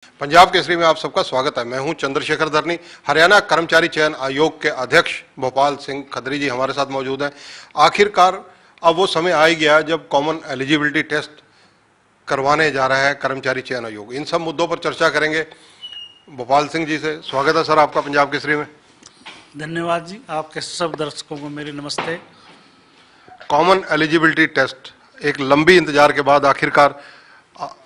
पंजाब केसरी में आप सबका स्वागत है। मैं हूं चंद्रशेखर धरनी। हरियाणा कर्मचारी चयन आयोग के अध्यक्ष भोपाल सिंह खत्री जी हमारे साथ मौजूद हैं। आखिरकार अब वो समय आ ही गया जब कॉमन एलिजिबिलिटी टेस्ट करवाने जा रहा है कर्मचारी चयन आयोग। इन सब मुद्दों पर चर्चा करेंगे भोपाल सिंह जी से। स्वागत है सर आपका पंजाब केसरी में। धन्यवाद जी, आपके सब दर्शकों को मेरी नमस्ते। कॉमन एलिजिबिलिटी टेस्ट एक लंबी इंतजार के बाद आखिरकार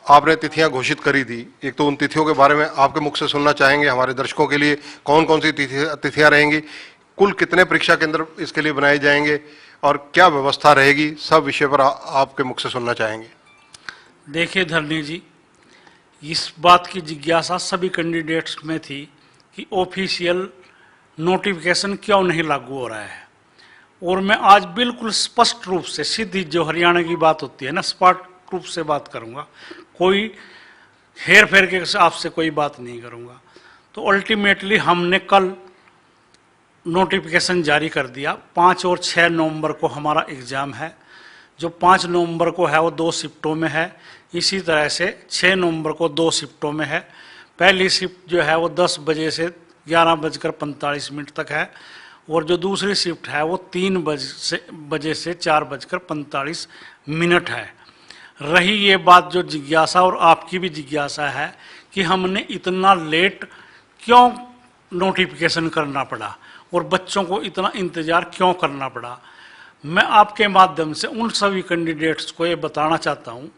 आपने तिथियां घोषित करी थी। एक तो उन तिथियों के बारे में आपके मुख से सुनना चाहेंगे हमारे दर्शकों के लिए, कौन कौन सी तिथियां रहेंगी, कुल कितने परीक्षा केंद्र इसके लिए बनाए जाएंगे और क्या व्यवस्था रहेगी, सब विषय पर आपके मुख से सुनना चाहेंगे। देखिए धरनी जी, इस बात की जिज्ञासा सभी कैंडिडेट्स में थी कि ऑफिशियल नोटिफिकेशन क्यों नहीं लागू हो रहा है, और मैं आज बिल्कुल स्पष्ट रूप से सीधी जो हरियाणा की बात होती है ना, स्पष्ट रूप से बात करूंगा। कोई हेर फेर के आपसे कोई बात नहीं करूंगा। तो अल्टीमेटली हमने कल नोटिफिकेशन जारी कर दिया। 5 और 6 नवंबर को हमारा एग्ज़ाम है। जो 5 नवंबर को है वो 2 शिफ्टों में है। इसी तरह से 6 नवंबर को 2 शिफ्टों में है। पहली शिफ्ट जो है वो 10 बजे से 11:45 तक है, और जो दूसरी शिफ्ट है वो 3 बजे से 4:45 है। रही ये बात जो जिज्ञासा और आपकी भी जिज्ञासा है कि हमने इतना लेट क्यों नोटिफिकेशन करना पड़ा और बच्चों को इतना इंतज़ार क्यों करना पड़ा, मैं आपके माध्यम से उन सभी कैंडिडेट्स को ये बताना चाहता हूँ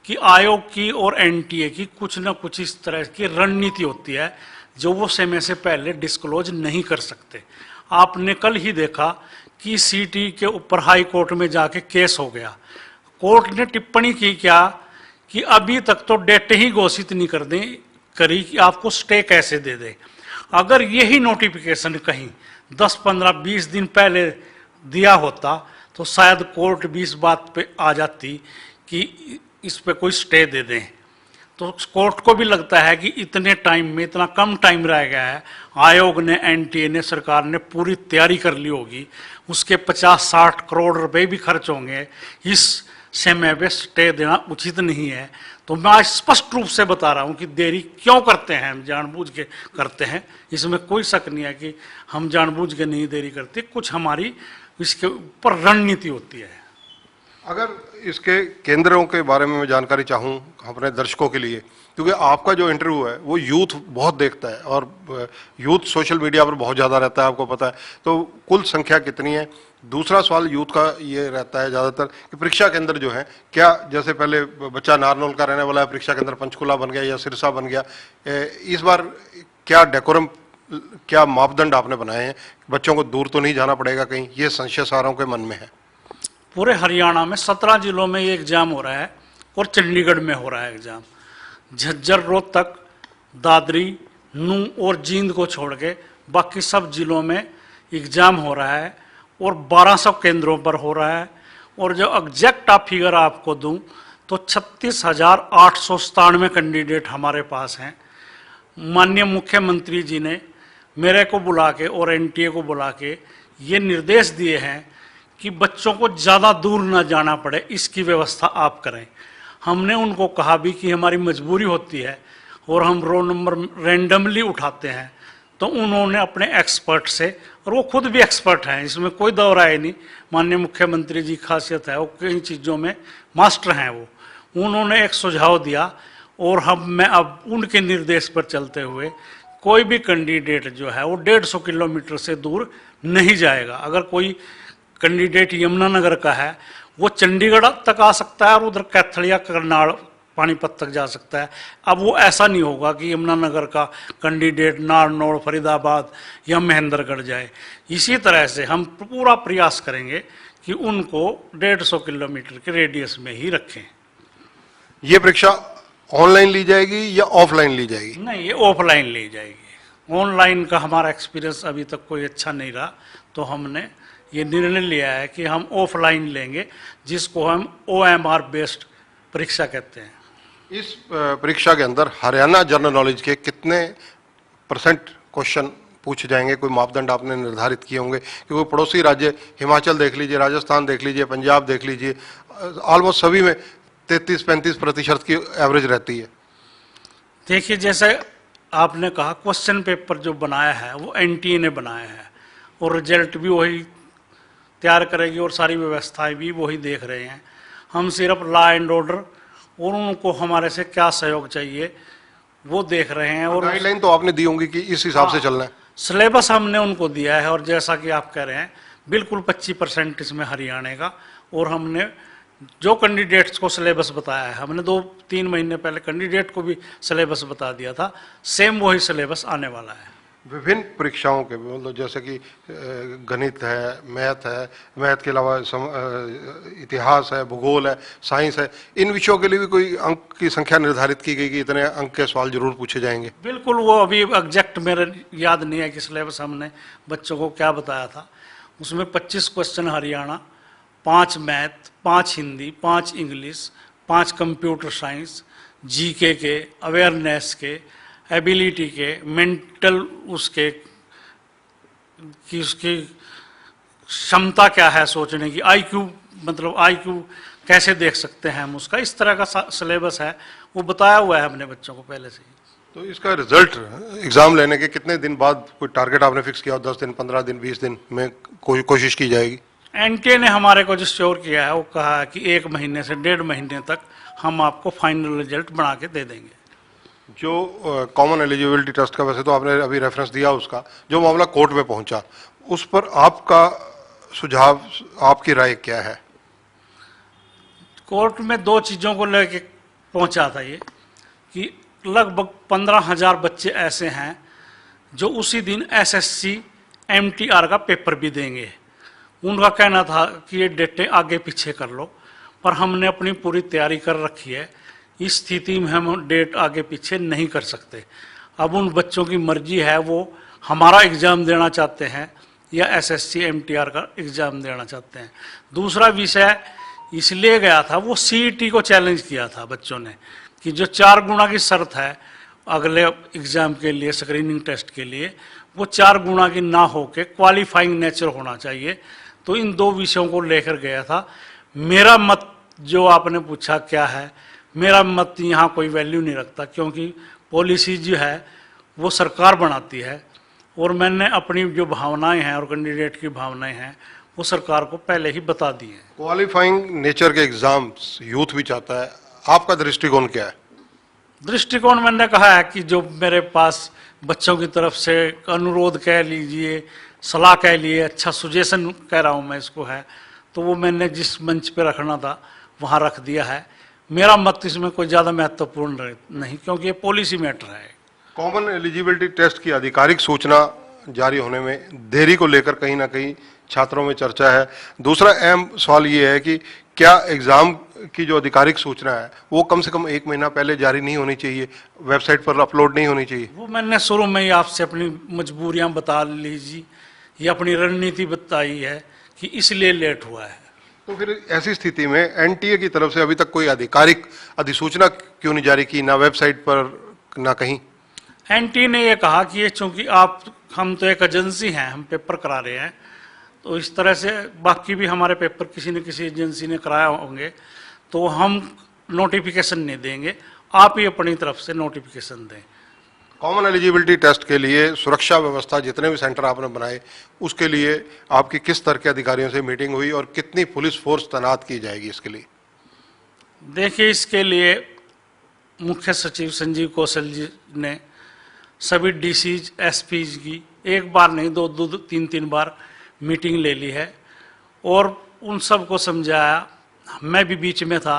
कि आयोग की और एनटीए की कुछ न कुछ इस तरह की रणनीति होती है जो वो समय से पहले डिस्क्लोज नहीं कर सकते। आपने कल ही देखा कि सीटी के ऊपर हाई कोर्ट में जाके केस हो गया। कोर्ट ने टिप्पणी की क्या कि अभी तक तो डेट ही घोषित नहीं करी कि आपको स्टे कैसे दे दे। अगर यही नोटिफिकेशन कहीं 10, 15, 20 दिन पहले दिया होता तो शायद कोर्ट भी इस बात पे आ जाती कि इस पे कोई स्टे दे दें। तो कोर्ट को भी लगता है कि इतने टाइम में, इतना कम टाइम रह गया है, आयोग ने, एनटीए ने, सरकार ने पूरी तैयारी कर ली होगी, उसके 50-60 करोड़ रुपए भी खर्च होंगे, इस समय पे स्टे देना उचित नहीं है। तो मैं आज स्पष्ट रूप से बता रहा हूं कि देरी क्यों करते हैं, हम जानबूझ के करते हैं। इसमें कोई शक नहीं है कि हम जानबूझ के नहीं देरी करते, कुछ हमारी इसके ऊपर रणनीति होती है। अगर इसके केंद्रों के बारे में मैं जानकारी चाहूँ अपने दर्शकों के लिए, क्योंकि आपका जो इंटरव्यू है वो यूथ बहुत देखता है और यूथ सोशल मीडिया पर बहुत ज़्यादा रहता है, आपको पता है, तो कुल संख्या कितनी है। दूसरा सवाल यूथ का ये रहता है ज़्यादातर कि परीक्षा केंद्र जो है, क्या जैसे पहले बच्चा नारनौल का रहने वाला है, परीक्षा केंद्र पंचकुला बन गया या सिरसा बन गया, इस बार क्या डेकोरम, क्या मापदंड आपने बनाए हैं? बच्चों को दूर तो नहीं जाना पड़ेगा कहीं, ये संशय सारों के मन में है। पूरे हरियाणा में 17 जिलों में ये एग्ज़ाम हो रहा है और चंडीगढ़ में हो रहा है एग्ज़ाम। झज्जर, रोहतक, दादरी, नूंह और जींद को छोड़ के बाकी सब जिलों में एग्ज़ाम हो रहा है और 1200 केंद्रों पर हो रहा है। और जो एग्जैक्ट आप फिगर आपको दूं तो 36,897 कैंडिडेट हमारे पास हैं। माननीय मुख्यमंत्री जी ने मेरे को बुला के और एनटीए को बुला के ये निर्देश दिए हैं कि बच्चों को ज़्यादा दूर ना जाना पड़े, इसकी व्यवस्था आप करें। हमने उनको कहा भी कि हमारी मजबूरी होती है और हम रोल नंबर रैंडमली उठाते हैं। तो उन्होंने अपने एक्सपर्ट से, और वो खुद भी एक्सपर्ट हैं, इसमें कोई दो राय नहीं, माननीय मुख्यमंत्री जी की खासियत है, वो कई चीज़ों में मास्टर हैं वो। उन्होंने एक सुझाव दिया और मैं अब उनके निर्देश पर चलते हुए कोई भी कैंडिडेट जो है वो 150 किलोमीटर से दूर नहीं जाएगा। अगर कोई कैंडिडेट यमुनानगर का है वो चंडीगढ़ तक आ सकता है और उधर कैथल या करनाल, पानीपत तक जा सकता है। अब वो ऐसा नहीं होगा कि यमुनानगर का कैंडिडेट नारनौल, फरीदाबाद या महेंद्रगढ़ जाए। इसी तरह से हम पूरा प्रयास करेंगे कि उनको 150 किलोमीटर के रेडियस में ही रखें। ये परीक्षा ऑनलाइन ली जाएगी या ऑफलाइन ली जाएगी? नहीं, ये ऑफलाइन ली जाएगी। ऑनलाइन का हमारा एक्सपीरियंस अभी तक कोई अच्छा नहीं रहा, तो हमने ये निर्णय लिया है कि हम ऑफलाइन लेंगे, जिसको हम OMR बेस्ड परीक्षा कहते हैं। इस परीक्षा के अंदर हरियाणा जनरल नॉलेज के कितने % क्वेश्चन पूछे जाएंगे? कोई मापदंड आपने निर्धारित किए होंगे? क्योंकि पड़ोसी राज्य हिमाचल देख लीजिए, राजस्थान देख लीजिए, पंजाब देख लीजिए, ऑलमोस्ट सभी में 33-35% की एवरेज रहती है। देखिए, जैसे आपने कहा, क्वेश्चन पेपर जो बनाया है वो एनटीए ने बनाया है और रिजल्ट भी वही तैयार करेगी और सारी व्यवस्थाएं भी वही देख रहे हैं। हम सिर्फ लॉ एंड ऑर्डर और उनको हमारे से क्या सहयोग चाहिए वो देख रहे हैं। और गाइडलाइन तो आपने दी होंगी कि इस हिसाब से चलना है। सिलेबस हमने उनको दिया है और जैसा कि आप कह रहे हैं बिल्कुल 25% इसमें हरियाणा का। और हमने जो कैंडिडेट्स को सिलेबस बताया है, हमने 2-3 महीने पहले कैंडिडेट को भी सिलेबस बता दिया था, सेम वही सिलेबस आने वाला है। विभिन्न परीक्षाओं के मतलब जैसे कि गणित है, मैथ के अलावा इतिहास है, भूगोल है, साइंस है, इन विषयों के लिए भी कोई अंक की संख्या निर्धारित की गई कि इतने अंक के सवाल जरूर पूछे जाएंगे? बिल्कुल, वो अभी एग्जैक्ट मेरे याद नहीं है कि सिलेबस हमने बच्चों को क्या बताया था। उसमें 25 question Haryana, 5 math, 5 Hindi, 5 English, 5 computer science, GK के, अवेयरनेस के, एबिलिटी के, मेंटल उसके कि उसकी क्षमता क्या है सोचने की, आईक्यू मतलब आईक्यू कैसे देख सकते हैं हम उसका, इस तरह का सिलेबस है, वो बताया हुआ है हमने बच्चों को पहले से ही। तो इसका रिजल्ट एग्जाम लेने के कितने दिन बाद कोई टारगेट आपने फिक्स किया? 10 दिन, 15 दिन, 20 दिन में कोई कोशिश की जाएगी? एनटीए ने हमारे को जो श्योर किया है वो कहा है कि 1 महीने से 1.5 महीने तक हम आपको फाइनल रिजल्ट बना के दे देंगे। जो कॉमन एलिजिबिलिटी टेस्ट का, वैसे तो आपने अभी रेफरेंस दिया उसका, जो मामला कोर्ट में पहुंचा, उस पर आपका सुझाव, आपकी राय क्या है? कोर्ट में 2 चीज़ों को लेके पहुंचा था ये कि लगभग 15,000 बच्चे ऐसे हैं जो उसी दिन एसएससी एमटीआर का पेपर भी देंगे। उनका कहना था कि ये डेटें आगे पीछे कर लो, पर हमने अपनी पूरी तैयारी कर रखी है, इस स्थिति में हम डेट आगे पीछे नहीं कर सकते। अब उन बच्चों की मर्जी है, वो हमारा एग्ज़ाम देना चाहते हैं या एसएससी एमटीआर का एग्ज़ाम देना चाहते हैं। दूसरा विषय इसलिए गया था, वो सीईटी को चैलेंज किया था बच्चों ने कि जो 4 गुना की शर्त है अगले एग्ज़ाम के लिए, स्क्रीनिंग टेस्ट के लिए, वो 4 गुना की ना हो के क्वालिफाइंग नेचर होना चाहिए। तो इन 2 विषयों को लेकर गया था। मेरा मत, जो आपने पूछा क्या है, मेरा मत यहाँ कोई वैल्यू नहीं रखता, क्योंकि पॉलिसी जो है वो सरकार बनाती है और मैंने अपनी जो भावनाएं हैं और कैंडिडेट की भावनाएं हैं वो सरकार को पहले ही बता दी हैं। क्वालिफाइंग नेचर के एग्जाम्स यूथ भी चाहता है, आपका दृष्टिकोण क्या है? दृष्टिकोण मैंने कहा है कि जो मेरे पास बच्चों की तरफ से अनुरोध कह लीजिए, सलाह कह लिए, अच्छा सुजेशन कह रहा हूँ मैं इसको है, तो वो मैंने जिस मंच पे रखना था वहाँ रख दिया है। मेरा मत इसमें कोई ज़्यादा महत्वपूर्ण नहीं, क्योंकि ये पॉलिसी मैटर है। कॉमन एलिजिबिलिटी टेस्ट की आधिकारिक सूचना जारी होने में देरी को लेकर कहीं ना कहीं छात्रों में चर्चा है। दूसरा अहम सवाल ये है कि क्या एग्जाम की जो आधिकारिक सूचना है वो कम से कम 1 महीना पहले जारी नहीं होनी चाहिए, वेबसाइट पर अपलोड नहीं होनी चाहिए? वो मैंने शुरू में ही आपसे अपनी मजबूरियां बता लीजिए, ये अपनी रणनीति बताई है कि इसलिए लेट हुआ है। तो फिर ऐसी स्थिति में एनटीए की तरफ से अभी तक कोई आधिकारिक अधिसूचना क्यों नहीं जारी की, ना वेबसाइट पर ना कहीं? एनटीए ने ये कहा कि ये चूंकि हम तो एक एजेंसी हैं, हम पेपर करा रहे हैं, तो इस तरह से बाकी भी हमारे पेपर किसी न किसी एजेंसी ने कराया होंगे, तो हम नोटिफिकेशन नहीं देंगे, आप ही अपनी तरफ से नोटिफिकेशन दें। कॉमन एलिजिबिलिटी टेस्ट के लिए सुरक्षा व्यवस्था, जितने भी सेंटर आपने बनाए, उसके लिए आपकी किस स्तर के अधिकारियों से मीटिंग हुई और कितनी पुलिस फोर्स तैनात की जाएगी इसके लिए? देखिए, इसके लिए मुख्य सचिव संजीव कौशल जी ने सभी डीसीज एसपीज की 1 बार नहीं 2-3 बार मीटिंग ले ली है और उन सबको समझाया। मैं भी बीच में था,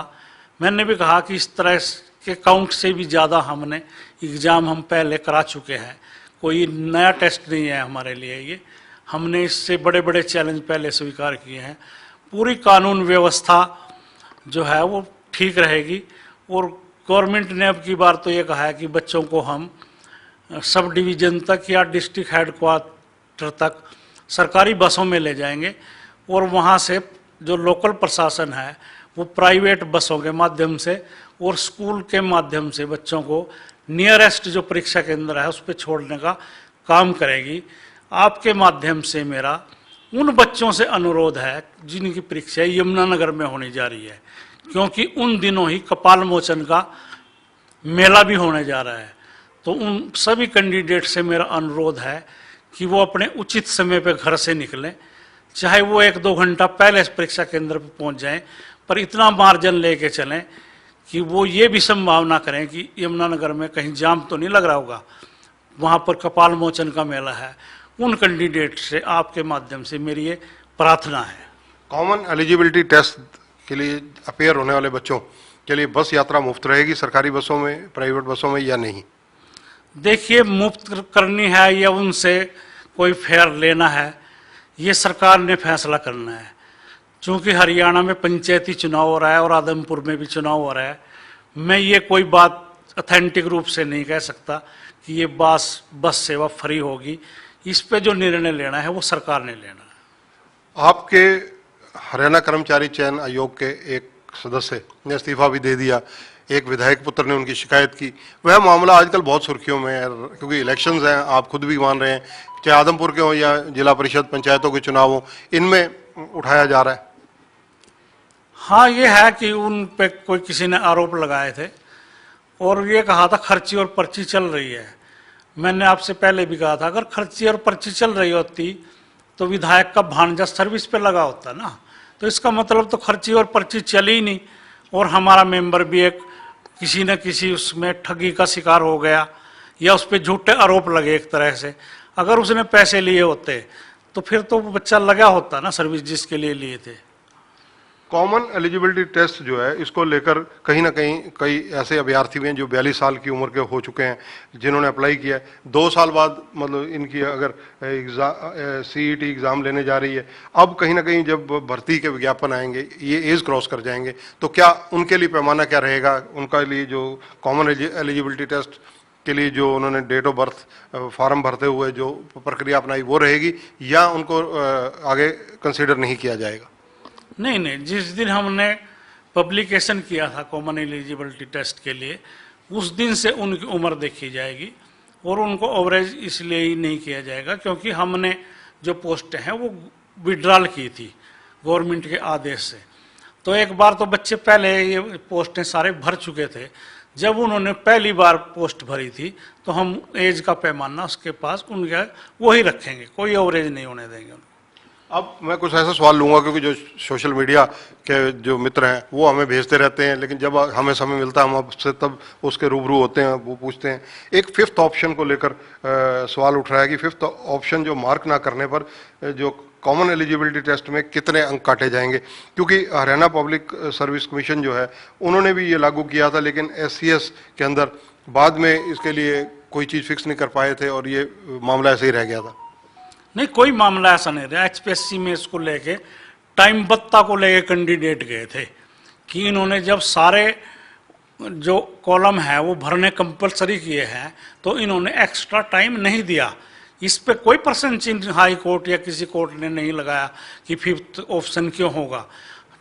मैंने भी कहा कि इस तरह के काउंट से भी ज़्यादा हमने एग्ज़ाम हम पहले करा चुके हैं, कोई नया टेस्ट नहीं है हमारे लिए ये, हमने इससे बड़े बड़े चैलेंज पहले स्वीकार किए हैं। पूरी कानून व्यवस्था जो है वो ठीक रहेगी और गवर्नमेंट ने अब की बार तो ये कहा है कि बच्चों को हम सब डिवीज़न तक या डिस्ट्रिक्ट हेडक्वार्टर तक सरकारी बसों में ले जाएंगे और वहाँ से जो लोकल प्रशासन है वो प्राइवेट बसों के माध्यम से और स्कूल के माध्यम से बच्चों को नियरेस्ट जो परीक्षा केंद्र है उस पर छोड़ने का काम करेगी। आपके माध्यम से मेरा उन बच्चों से अनुरोध है जिनकी परीक्षा यमुनानगर में होने जा रही है, क्योंकि उन दिनों ही कपाल मोचन का मेला भी होने जा रहा है। तो उन सभी कैंडिडेट से मेरा अनुरोध है कि वो अपने उचित समय पे घर से निकलें, चाहे वो 1-2 घंटा पहले परीक्षा केंद्र पर पहुंच जाएं, पर इतना मार्जिन लेके चलें कि वो ये भी संभावना करें कि यमुनानगर में कहीं जाम तो नहीं लग रहा होगा, वहाँ पर कपाल मोचन का मेला है। उन कैंडिडेट से आपके माध्यम से मेरी ये प्रार्थना है। कॉमन एलिजिबिलिटी टेस्ट के लिए अपेयर होने वाले बच्चों के लिए बस यात्रा मुफ्त रहेगी सरकारी बसों में, प्राइवेट बसों में, या नहीं? देखिए, मुफ्त करनी है या उनसे कोई फेयर लेना है, ये सरकार ने फैसला करना है। क्योंकि हरियाणा में पंचायती चुनाव हो रहा है और आदमपुर में भी चुनाव हो रहा है, मैं ये कोई बात ऑथेंटिक रूप से नहीं कह सकता कि ये बस सेवा फ्री होगी। इस पे जो निर्णय लेना है वो सरकार ने लेना है। आपके हरियाणा कर्मचारी चयन आयोग के एक सदस्य ने इस्तीफा भी दे दिया, एक विधायक पुत्र ने उनकी शिकायत की। वह मामला आजकल बहुत सुर्खियों में है, क्योंकि इलेक्शंस हैं, आप खुद भी मान रहे हैं, चाहे आदमपुर के हों या जिला परिषद पंचायतों के चुनाव हों, इनमें उठाया जा रहा है। हाँ, ये है कि उन पे कोई किसी ने आरोप लगाए थे और ये कहा था खर्ची और पर्ची चल रही है। मैंने आपसे पहले भी कहा था, अगर खर्ची और पर्ची चल रही होती तो विधायक का भांजा सर्विस पे लगा होता ना, तो इसका मतलब तो खर्ची और पर्ची चली ही नहीं, और हमारा मेंबर भी एक किसी न किसी उसमें ठगी का शिकार हो गया या उस पर झूठे आरोप लगे एक तरह से। अगर उसने पैसे लिए होते तो फिर तो वो बच्चा लगा होता ना सर्विस जिसके लिए लिए थे। कॉमन एलिजिबिलिटी टेस्ट जो है, इसको लेकर कहीं ना कहीं कई ऐसे अभ्यर्थी भी हैं जो 42 साल की उम्र के हो चुके हैं, जिन्होंने अप्लाई किया है। 2 साल बाद मतलब इनकी अगर सीईटी एग्ज़ाम लेने जा रही है, अब कहीं ना कहीं जब भर्ती के विज्ञापन आएंगे, ये एज क्रॉस कर जाएंगे, तो क्या उनके लिए पैमाना क्या रहेगा? उनका लिए जो कॉमन एलिजिबिलिटी टेस्ट के लिए जो उन्होंने डेट ऑफ बर्थ फॉर्म भरते हुए जो प्रक्रिया अपनाई वो रहेगी, या उनको आगे कंसिडर नहीं किया जाएगा? नहीं, जिस दिन हमने पब्लिकेशन किया था कॉमन एलिजिबिलिटी टेस्ट के लिए, उस दिन से उनकी उम्र देखी जाएगी और उनको ओवरेज इसलिए ही नहीं किया जाएगा क्योंकि हमने जो पोस्टें हैं वो विड्रॉल की थी गवर्नमेंट के आदेश से। तो एक बार तो बच्चे पहले ये पोस्टें सारे भर चुके थे, जब उन्होंने पहली बार पोस्ट भरी थी तो हम एज का पैमाना उसके पास उनका वही रखेंगे, कोई ओवरेज नहीं होने देंगे उनको। अब मैं कुछ ऐसा सवाल लूंगा, क्योंकि जो सोशल मीडिया के जो मित्र हैं वो हमें भेजते रहते हैं, लेकिन जब हमें समय मिलता है हम आपसे तब उसके रूबरू होते हैं, वो पूछते हैं। एक 5th ऑप्शन को लेकर सवाल उठ रहा है कि 5th ऑप्शन जो मार्क ना करने पर जो कॉमन एलिजिबिलिटी टेस्ट में कितने अंक काटे जाएंगे, क्योंकि हरियाणा पब्लिक सर्विस कमीशन जो है उन्होंने भी ये लागू किया था, लेकिन SCS के अंदर बाद में इसके लिए कोई चीज़ फिक्स नहीं कर पाए थे और ये मामला ऐसे ही रह गया था। नहीं, कोई मामला ऐसा नहीं रहा। HPSC में इसको लेके टाइम बत्ता को लेके कैंडिडेट गए थे कि इन्होंने जब सारे जो कॉलम है वो भरने कंपलसरी किए हैं तो इन्होंने एक्स्ट्रा टाइम नहीं दिया। इस पे कोई प्रश्न चिन्ह हाई कोर्ट या किसी कोर्ट ने नहीं लगाया कि 5th ऑप्शन क्यों होगा।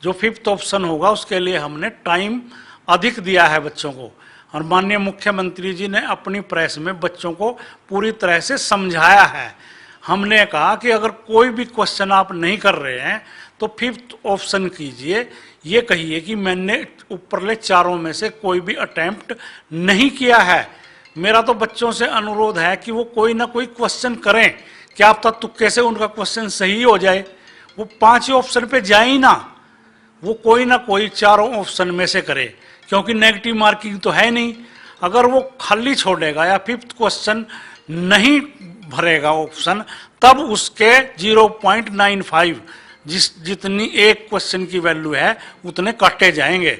जो 5th ऑप्शन होगा उसके लिए हमने टाइम अधिक दिया है बच्चों को, और माननीय मुख्यमंत्री जी ने अपनी प्रेस में बच्चों को पूरी तरह से समझाया है। हमने कहा कि अगर कोई भी क्वेश्चन आप नहीं कर रहे हैं तो 5th ऑप्शन कीजिए, ये कहिए कि मैंने ऊपरले चारों में से कोई भी अटेम्प्ट नहीं किया है। मेरा तो बच्चों से अनुरोध है कि वो कोई ना कोई क्वेश्चन करें, क्या अब तक तुक्के से उनका क्वेश्चन सही हो जाए। वो 5 ऑप्शन पे जाए ही ना, वो कोई ना कोई चारों ऑप्शन में से करे, क्योंकि नेगेटिव मार्किंग तो है नहीं। अगर वो खाली छोड़ेगा या 5th क्वेश्चन नहीं भरेगा ऑप्शन, तब उसके 0.95 जितनी एक क्वेश्चन की वैल्यू है उतने काटे जाएंगे।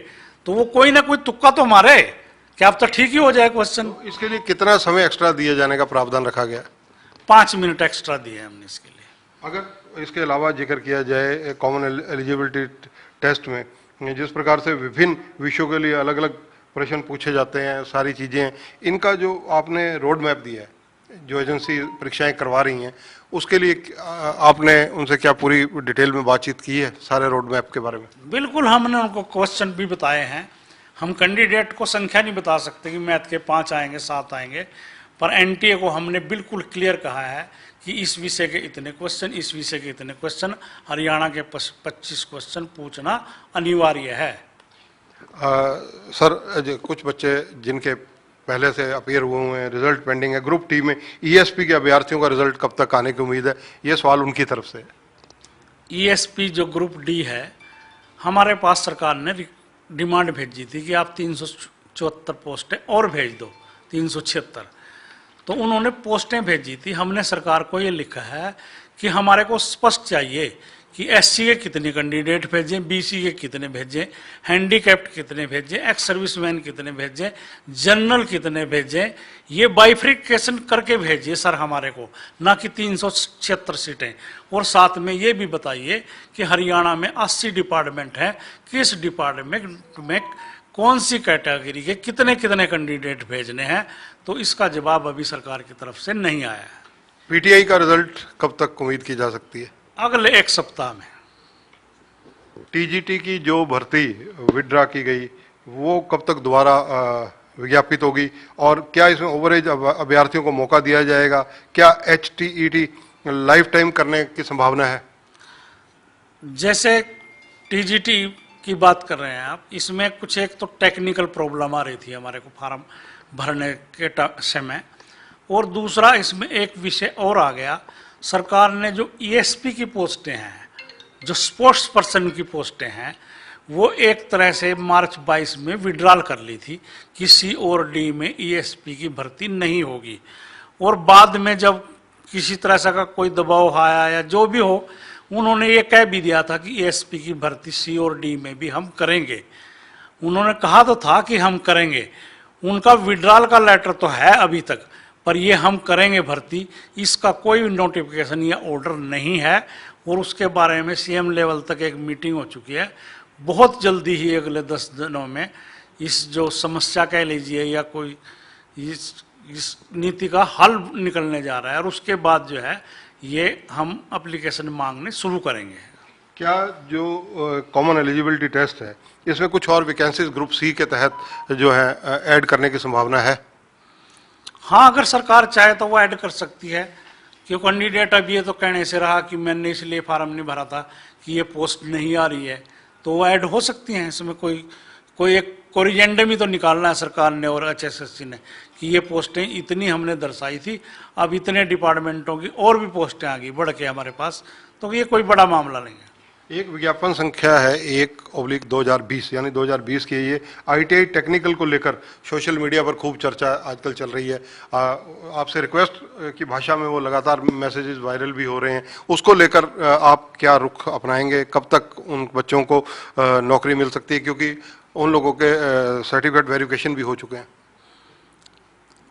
तो वो कोई ना कोई तुक्का तो मारे, क्या अब तो ठीक ही हो जाए क्वेश्चन। तो इसके लिए कितना समय एक्स्ट्रा दिए जाने का प्रावधान रखा गया? 5 मिनट एक्स्ट्रा दिए हमने इसके लिए। अगर इसके अलावा जिक्र किया जाए कॉमन एलिजिबिलिटी टेस्ट में जिस प्रकार से विभिन्न विषयों के लिए अलग अलग प्रश्न पूछे जाते हैं, सारी चीज़ें, इनका जो आपने रोड मैप दिया है, जो एजेंसी परीक्षाएं करवा रही हैं, उसके लिए आपने उनसे क्या पूरी डिटेल में बातचीत की है सारे रोड मैप के बारे में? बिल्कुल, हमने उनको क्वेश्चन भी बताए हैं। हम कैंडिडेट को संख्या नहीं बता सकते कि मैथ के 5 आएंगे 7 आएंगे, पर NTA को हमने बिल्कुल क्लियर कहा है कि इस विषय के इतने क्वेश्चन, इस विषय के इतने क्वेश्चन, हरियाणा के 25 क्वेश्चन पूछना अनिवार्य है। सर, कुछ बच्चे जिनके पहले से अपीयर हुए हैं, रिजल्ट पेंडिंग है, ग्रुप टी में ईएसपी के अभ्यर्थियों का रिजल्ट कब तक आने की उम्मीद है? ये सवाल उनकी तरफ से है। ईएसपी जो ग्रुप डी है, हमारे पास सरकार ने डिमांड भेजी थी कि आप 374 पोस्टें और भेज दो, 376। तो उन्होंने पोस्टें भेजी थी। हमने सरकार को ये लिखा है कि हमारे को स्पष्ट चाहिए कि एससी के कितने कैंडिडेट भेजें, बीसी के कितने भेजें, हैंडीकैप्ड कितने भेजें, एक्स सर्विसमैन कितने भेजें, जनरल कितने भेजें। ये बाइफ्रिकेशन करके भेजिए सर हमारे को, ना कि 376 सीटें। और साथ में ये भी बताइए कि हरियाणा में 80 डिपार्टमेंट हैं, किस डिपार्टमेंट में कौन सी कैटेगरी के कितने कितने कैंडिडेट भेजने हैं। तो इसका जवाब अभी सरकार की तरफ से नहीं आया है। पीटीआई का रिजल्ट कब तक उम्मीद की जा सकती है? अगले एक सप्ताह में। टीजीटी की जो भर्ती विड्रा की गई वो कब तक दोबारा विज्ञापित होगी, और क्या इसमें ओवरेज अभ्यर्थियों को मौका दिया जाएगा? क्या एचटीईटी लाइफ टाइम करने की संभावना है? जैसे टीजीटी की बात कर रहे हैं आप, इसमें कुछ एक तो टेक्निकल प्रॉब्लम आ रही थी हमारे को फॉर्म भरने के समय, और दूसरा इसमें एक विषय और आ गया। सरकार ने जो ईएसपी की पोस्टें हैं, जो स्पोर्ट्स पर्सन की पोस्टें हैं, वो एक तरह से मार्च 22 में विड्रॉल कर ली थी कि सी और डी में ईएसपी की भर्ती नहीं होगी। और बाद में जब किसी तरह से का कोई दबाव आया या जो भी हो, उन्होंने ये कह भी दिया था कि ईएसपी की भर्ती सी और डी में भी हम करेंगे। उन्होंने कहा तो था कि हम करेंगे, उनका विड्रॉल का लेटर तो है अभी तक, पर ये हम करेंगे भर्ती, इसका कोई नोटिफिकेशन या ऑर्डर नहीं है। और उसके बारे में सीएम लेवल तक एक मीटिंग हो चुकी है। बहुत जल्दी ही अगले 10 दिनों में इस जो समस्या कह लीजिए या कोई इस नीति का हल निकलने जा रहा है, और उसके बाद जो है ये हम एप्लीकेशन मांगने शुरू करेंगे। क्या जो कॉमन एलिजिबिलिटी टेस्ट है इसमें कुछ और वैकेंसीज ग्रुप सी के तहत जो है ऐड करने की संभावना है? हाँ, अगर सरकार चाहे तो वो ऐड कर सकती है, क्यों कैंडिडेट अभी ये तो कहने से रहा कि मैंने इसलिए फार्म नहीं भरा था कि ये पोस्ट नहीं आ रही है, तो वो ऐड हो सकती हैं। इसमें कोई एक कोरिजेंडम ही तो निकालना है सरकार ने और एचएसएससी ने कि ये पोस्टें इतनी हमने दर्शाई थी, अब इतने डिपार्टमेंटों की और भी पोस्टें आ गई बढ़ के हमारे पास, तो ये कोई बड़ा मामला नहीं है। एक विज्ञापन संख्या है 1/2020, यानी 2020 की ये आईटीआई टेक्निकल को लेकर सोशल मीडिया पर खूब चर्चा आजकल चल रही है। आपसे रिक्वेस्ट की भाषा में वो लगातार मैसेजेस वायरल भी हो रहे हैं, उसको लेकर आप क्या रुख अपनाएंगे? कब तक उन बच्चों को नौकरी मिल सकती है, क्योंकि उन लोगों के सर्टिफिकेट वेरिफिकेशन भी हो चुके हैं?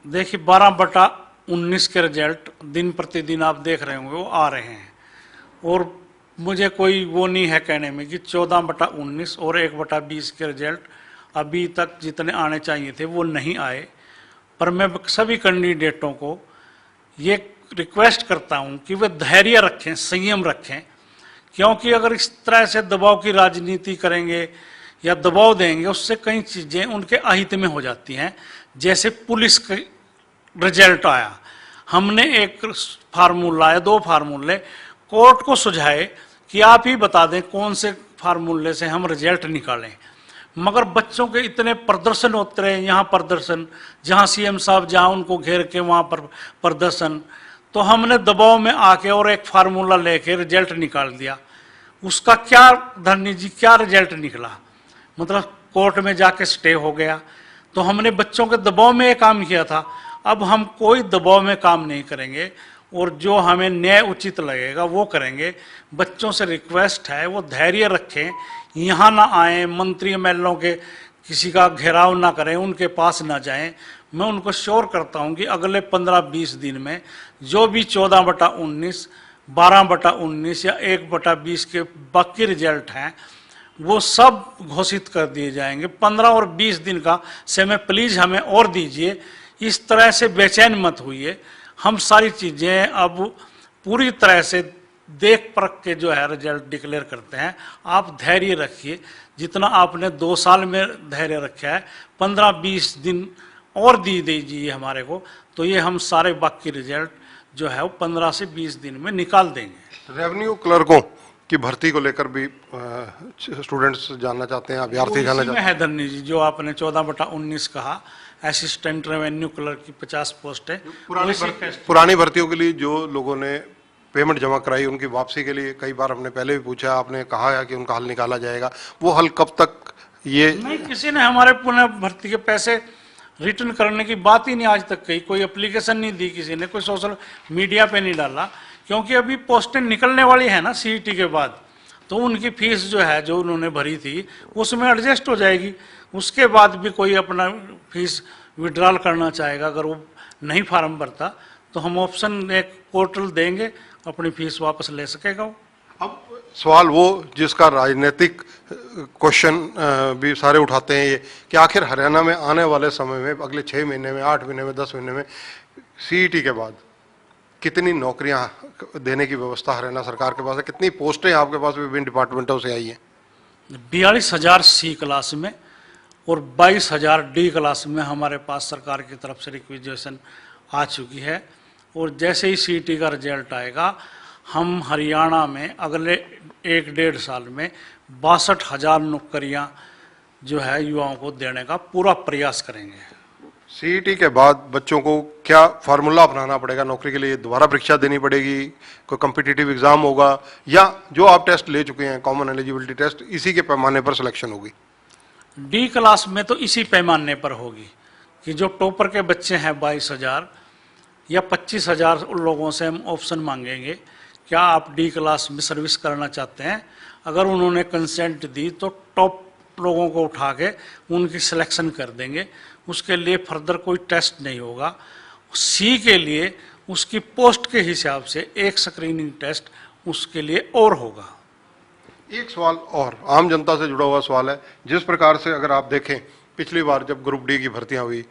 देखिए, 12/19 के रिजल्ट दिन प्रतिदिन आप देख रहे होंगे वो आ रहे हैं, और मुझे कोई वो नहीं है कहने में कि 14/19 और 1/20 के रिजल्ट अभी तक जितने आने चाहिए थे वो नहीं आए। पर मैं सभी कैंडिडेटों को ये रिक्वेस्ट करता हूँ कि वे धैर्य रखें, संयम रखें, क्योंकि अगर इस तरह से दबाव की राजनीति करेंगे या दबाव देंगे, उससे कई चीज़ें उनके अहित में हो जाती हैं। जैसे पुलिस का रिजल्ट आया, हमने एक फार्मूला या 2 फार्मूले कोर्ट को सुझाए कि आप ही बता दें कौन से फार्मूले से हम रिजल्ट निकालें, मगर बच्चों के इतने प्रदर्शन होते रहे, यहाँ प्रदर्शन, जहाँ सीएम साहब जहाँ उनको घेर के वहाँ पर प्रदर्शन, तो हमने दबाव में आके और एक फार्मूला लेके रिजल्ट निकाल दिया। उसका क्या धरनी जी, क्या रिजल्ट निकला? मतलब कोर्ट में जाके स्टे हो गया। तो हमने बच्चों के दबाव में ये काम किया था, अब हम कोई दबाव में काम नहीं करेंगे, और जो हमें न्याय उचित लगेगा वो करेंगे। बच्चों से रिक्वेस्ट है वो धैर्य रखें, यहाँ ना आएँ, मंत्री एमएलओ के किसी का घेराव ना करें, उनके पास ना जाएं। मैं उनको श्योर करता हूँ कि अगले 15-20 दिन में जो भी 14/19, 12/19 या 1/20 के बाकी रिजल्ट हैं वो सब घोषित कर दिए जाएंगे। 15 और 20 दिन का समय प्लीज़ हमें और दीजिए। इस तरह से बेचैन मत होइए। हम सारी चीज़ें अब पूरी तरह से देख परख के जो है रिजल्ट डिक्लेयर करते हैं। आप धैर्य रखिए, जितना आपने 2 साल में धैर्य रखा है, 15-20 दिन और दी दीजिए हमारे को, तो ये हम सारे बाकी रिजल्ट जो है वो 15 से 20 दिन में निकाल देंगे। रेवेन्यू क्लर्कों की भर्ती को लेकर भी स्टूडेंट्स जानना चाहते हैं, अभ्यर्थी जानना चाहते हैं। है धरनी जी, जो आपने 14/19 कहा, असिस्टेंट रेवेन्यू क्लर्क की 50 पोस्ट है। पुरानी भर्तियों के लिए जो लोगों ने पेमेंट जमा कराई उनकी वापसी के लिए कई बार हमने पहले भी पूछा, आपने कहा है कि उनका हल निकाला जाएगा, वो हल कब तक? ये नहीं, किसी ने हमारे पुनः भर्ती के पैसे रिटर्न करने की बात ही नहीं आज तक कही, कोई एप्लीकेशन नहीं दी किसी ने, कोई सोशल मीडिया पे नहीं डाला, क्योंकि अभी पोस्टें निकलने वाली है ना सीईटी के बाद, तो उनकी फीस जो है जो उन्होंने भरी थी उसमें एडजस्ट हो जाएगी। उसके बाद भी कोई अपना फीस विड्रॉल करना चाहेगा, अगर वो नहीं फार्म भरता तो हम ऑप्शन एक पोर्टल देंगे, अपनी फीस वापस ले सकेगा वो। अब सवाल वो जिसका राजनीतिक क्वेश्चन भी सारे उठाते हैं ये कि आखिर हरियाणा में आने वाले समय में अगले 6 महीने में, 8 महीने में, 10 महीने में सीईटी के बाद कितनी नौकरियां देने की व्यवस्था हरियाणा सरकार के पास है? कितनी पोस्टें आपके पास विभिन्न डिपार्टमेंटों से आई हैं? 42,000 सी क्लास में और 22,000 डी क्लास में हमारे पास सरकार की तरफ से रिक्वेजिशन आ चुकी है। और जैसे ही सीईटी का रिजल्ट आएगा हम हरियाणा में अगले 1-1.5 साल में 62,000 नौकरियां जो है युवाओं को देने का पूरा प्रयास करेंगे। सीईटी के बाद बच्चों को क्या फार्मूला अपनाना पड़ेगा नौकरी के लिए? दोबारा परीक्षा देनी पड़ेगी, कोई कॉम्पिटिटिव एग्जाम होगा, या जो आप टेस्ट ले चुके हैं कॉमन एलिजिबिलिटी टेस्ट, इसी के पैमाने पर सिलेक्शन होगी? डी क्लास में तो इसी पैमाने पर होगी कि जो टॉपर के बच्चे हैं 22,000 या 25,000 लोगों से हम ऑप्शन मांगेंगे, क्या आप डी क्लास में सर्विस करना चाहते हैं? अगर उन्होंने कंसेंट दी तो टॉप लोगों को उठा के उनकी सिलेक्शन कर देंगे। उसके लिए फर्दर कोई टेस्ट नहीं होगा। सी के लिए उसकी पोस्ट के हिसाब से एक स्क्रीनिंग टेस्ट उसके लिए और होगा। एक सवाल और आम जनता से जुड़ा हुआ सवाल है, जिस प्रकार से अगर आप देखें पिछली बार जब ग्रुप डी की भर्तियां हुई,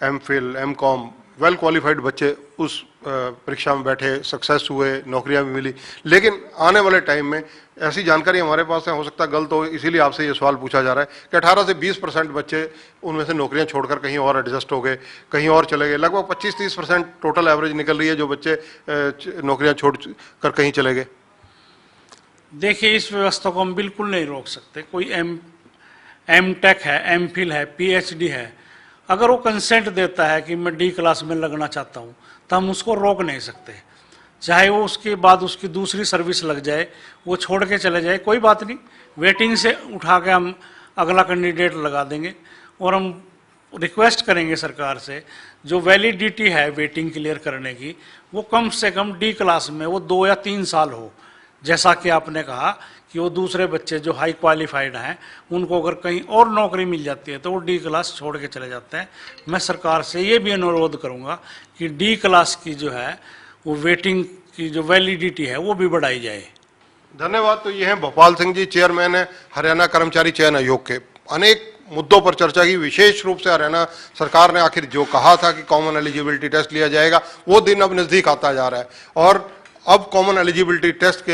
एमफिल, एमकॉम, वेल क्वालिफाइड बच्चे उस परीक्षा में बैठे, सक्सेस हुए, नौकरियां भी मिली, लेकिन आने वाले टाइम में ऐसी जानकारी हमारे पास है, हो सकता है गलत हो, इसीलिए आपसे ये सवाल पूछा जा रहा है कि 18 से 20% बच्चे उनमें से नौकरियां छोड़कर कहीं और एडजस्ट हो गए, कहीं और चले गए। लगभग 25-30% टोटल एवरेज निकल रही है जो बच्चे नौकरियां छोड़ कर कहीं चले गए। देखिए, इस व्यवस्था को हम बिल्कुल नहीं रोक सकते। कोई एमटेक है, एमफिल है, पीएचडी है, अगर वो कंसेंट देता है कि मैं डी क्लास में लगना चाहता हूँ तो हम उसको रोक नहीं सकते। चाहे वो उसके बाद उसकी दूसरी सर्विस लग जाए, वो छोड़ के चले जाए, कोई बात नहीं, वेटिंग से उठा के हम अगला कैंडिडेट लगा देंगे। और हम रिक्वेस्ट करेंगे सरकार से, जो वैलिडिटी है वेटिंग क्लियर करने की, वो कम से कम डी क्लास में वो 2 या 3 साल हो। जैसा कि आपने कहा कि वो दूसरे बच्चे जो हाई क्वालिफाइड हैं उनको अगर कहीं और नौकरी मिल जाती है तो वो डी क्लास छोड़ के चले जाते हैं। मैं सरकार से ये भी अनुरोध करूंगा कि डी क्लास की जो है वो वेटिंग की जो वैलिडिटी है वो भी बढ़ाई जाए। धन्यवाद। तो ये हैं भोपाल सिंह जी, चेयरमैन है हरियाणा कर्मचारी चयन आयोग के। अनेक मुद्दों पर चर्चा की, विशेष रूप से हरियाणा सरकार ने आखिर जो कहा था कि कॉमन एलिजिबिलिटी टेस्ट लिया जाएगा, वो दिन अब नजदीक आता जा रहा है और अब कॉमन एलिजिबिलिटी टेस्ट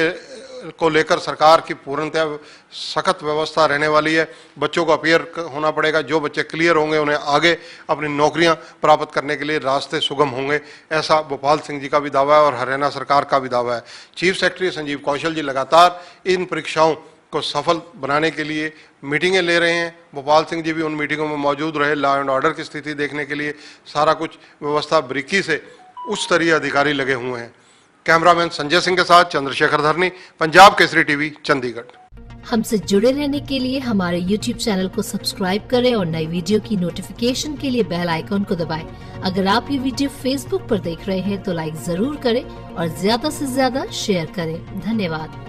को लेकर सरकार की पूर्णतः सख्त व्यवस्था रहने वाली है। बच्चों को अपीयर होना पड़ेगा, जो बच्चे क्लियर होंगे उन्हें आगे अपनी नौकरियां प्राप्त करने के लिए रास्ते सुगम होंगे, ऐसा भोपाल सिंह जी का भी दावा है और हरियाणा सरकार का भी दावा है। चीफ सेक्रेटरी संजीव कौशल जी लगातार इन परीक्षाओं को सफल बनाने के लिए मीटिंगें ले रहे हैं। भोपाल सिंह जी भी उन मीटिंगों में मौजूद रहे, लॉ एंड ऑर्डर की स्थिति देखने के लिए सारा कुछ व्यवस्था बारीकी से उच्च स्तरीय अधिकारी लगे हुए हैं। कैमरामैन संजय सिंह के साथ चंद्रशेखर धरनी, पंजाब केसरी टीवी, चंडीगढ़। हमसे जुड़े रहने के लिए हमारे YouTube चैनल को सब्सक्राइब करें और नई वीडियो की नोटिफिकेशन के लिए बेल आइकॉन को दबाएं। अगर आप ये वीडियो Facebook पर देख रहे हैं तो लाइक जरूर करें और ज्यादा से ज्यादा शेयर करें। धन्यवाद।